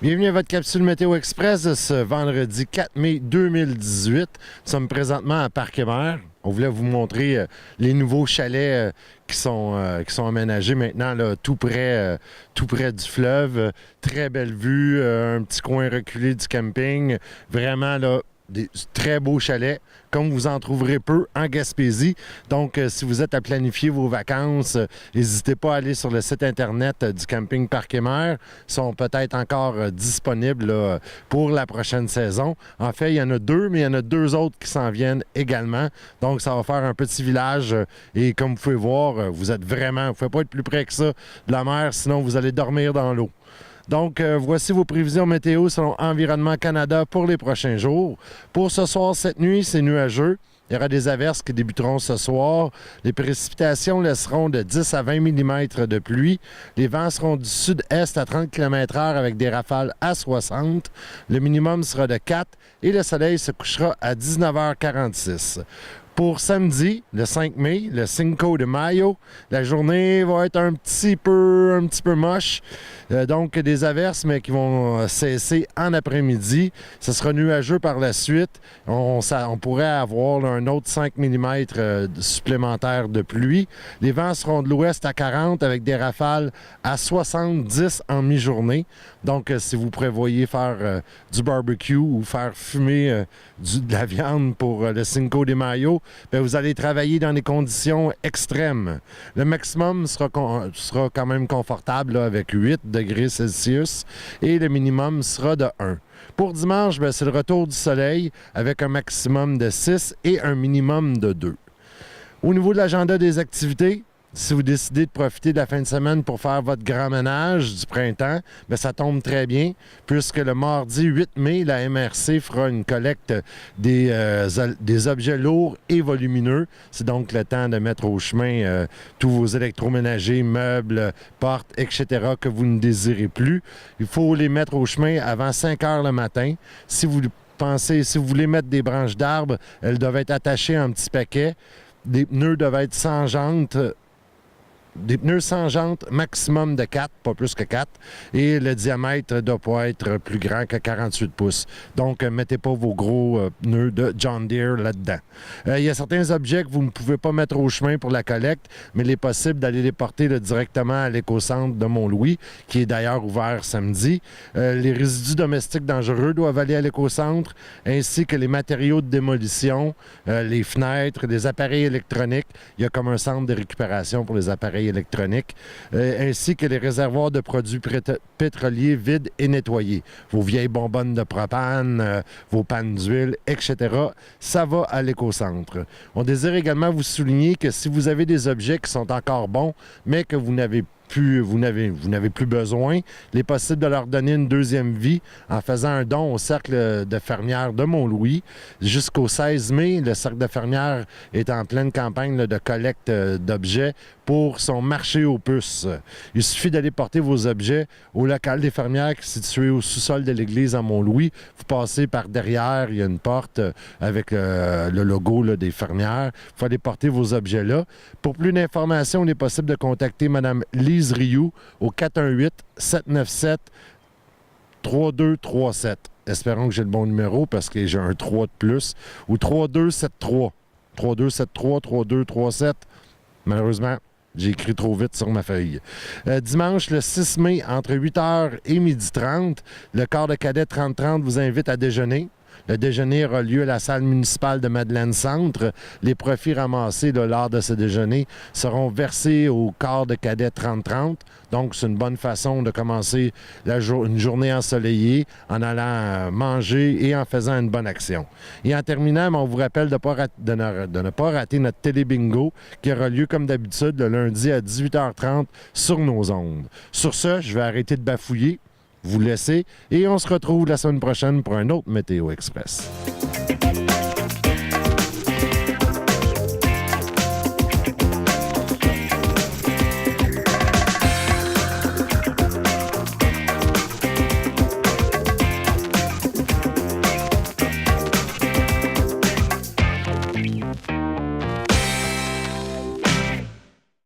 Bienvenue à votre capsule Météo Express de ce vendredi 4 mai 2018. Nous sommes présentement à Parc-Hébert. On voulait vous montrer les nouveaux chalets qui sont aménagés maintenant là, tout près du fleuve. Très belle vue, un petit coin reculé du camping. Vraiment là, des très beaux chalets, comme vous en trouverez peu en Gaspésie. Donc, si vous êtes à planifier vos vacances, n'hésitez pas à aller sur le site Internet du camping Parc-Hébert. Ils sont peut-être encore disponibles là, pour la prochaine saison. En fait, il y en a deux, mais il y en a deux autres qui s'en viennent également. Donc, ça va faire un petit village. Et comme vous pouvez voir, vous êtes vraiment... Vous ne pouvez pas être plus près que ça de la mer, sinon vous allez dormir dans l'eau. Donc, voici vos prévisions météo selon Environnement Canada pour les prochains jours. Pour ce soir, cette nuit, c'est nuageux. Il y aura des averses qui débuteront ce soir. Les précipitations laisseront de 10 à 20 mm de pluie. Les vents seront du sud-est à 30 km/h avec des rafales à 60. Le minimum sera de 4 et le soleil se couchera à 19h46. Pour samedi, le 5 mai, le Cinco de Mayo, la journée va être un petit peu moche. Donc, des averses, mais qui vont cesser en après-midi. Ce sera nuageux par la suite. On pourrait avoir là, un autre 5 mm supplémentaires de pluie. Les vents seront de l'ouest à 40 avec des rafales à 70 en mi-journée. Donc, si vous prévoyez faire du barbecue ou faire fumer de la viande pour le Cinco de Mayo, bien, vous allez travailler dans des conditions extrêmes. Le maximum sera quand même confortable là, avec 8 degrés Celsius et le minimum sera de 1. Pour dimanche, bien, c'est le retour du soleil avec un maximum de 6 et un minimum de 2. Au niveau de l'agenda des activités, si vous décidez de profiter de la fin de semaine pour faire votre grand ménage du printemps, bien, ça tombe très bien, puisque le mardi 8 mai, la MRC fera une collecte des objets lourds et volumineux. C'est donc le temps de mettre au chemin tous vos électroménagers, meubles, portes, etc. que vous ne désirez plus. Il faut les mettre au chemin avant 5 heures le matin. Si vous voulez mettre des branches d'arbres, elles doivent être attachées en petits paquets. Des pneus doivent être sans jantes. Des pneus sans jantes, maximum de 4, pas plus que 4. Et le diamètre ne doit pas être plus grand que 48 pouces. Donc, mettez pas vos gros pneus de John Deere là-dedans. Il y a certains objets que vous ne pouvez pas mettre au chemin pour la collecte, mais il est possible d'aller les porter là, directement à l'éco-centre de Mont-Louis, qui est d'ailleurs ouvert samedi. Les résidus domestiques dangereux doivent aller à l'éco-centre, ainsi que les matériaux de démolition, les fenêtres, les appareils électroniques. Il y a comme un centre de récupération pour les appareils électroniques, ainsi que les réservoirs de produits pétroliers vides et nettoyés. Vos vieilles bonbonnes de propane, vos pannes d'huile, etc. Ça va à l'éco-centre. On désire également vous souligner que si vous avez des objets qui sont encore bons, mais que vous n'avez plus besoin, il est possible de leur donner une deuxième vie en faisant un don au Cercle de fermières de Mont-Louis. Jusqu'au 16 mai, le Cercle de fermières est en pleine campagne là, de collecte d'objets pour son marché aux puces. Il suffit d'aller porter vos objets au local des fermières qui est situé au sous-sol de l'église à Mont-Louis. Vous passez par derrière, il y a une porte avec le logo là, des fermières. Il faut aller porter vos objets là. Pour plus d'informations, il est possible de contacter Mme Lise Rioux au 418-797-3237. Espérons que j'ai le bon numéro parce que j'ai un 3 de plus. Ou 3273. 3237. Malheureusement, j'ai écrit trop vite sur ma feuille. Dimanche, le 6 mai, entre 8h et 12h30, le corps de cadet 3030 vous invite à déjeuner. Le déjeuner aura lieu à la salle municipale de Madeleine-Centre. Les profits ramassés là, lors de ce déjeuner seront versés au corps de cadet 3030. Donc, c'est une bonne façon de commencer une journée ensoleillée en allant manger et en faisant une bonne action. Et en terminant, on vous rappelle de ne pas rater notre télé-bingo qui aura lieu comme d'habitude le lundi à 18h30 sur nos ondes. Sur ce, je vais arrêter de bafouiller, vous laisser et on se retrouve la semaine prochaine pour un autre Météo Express.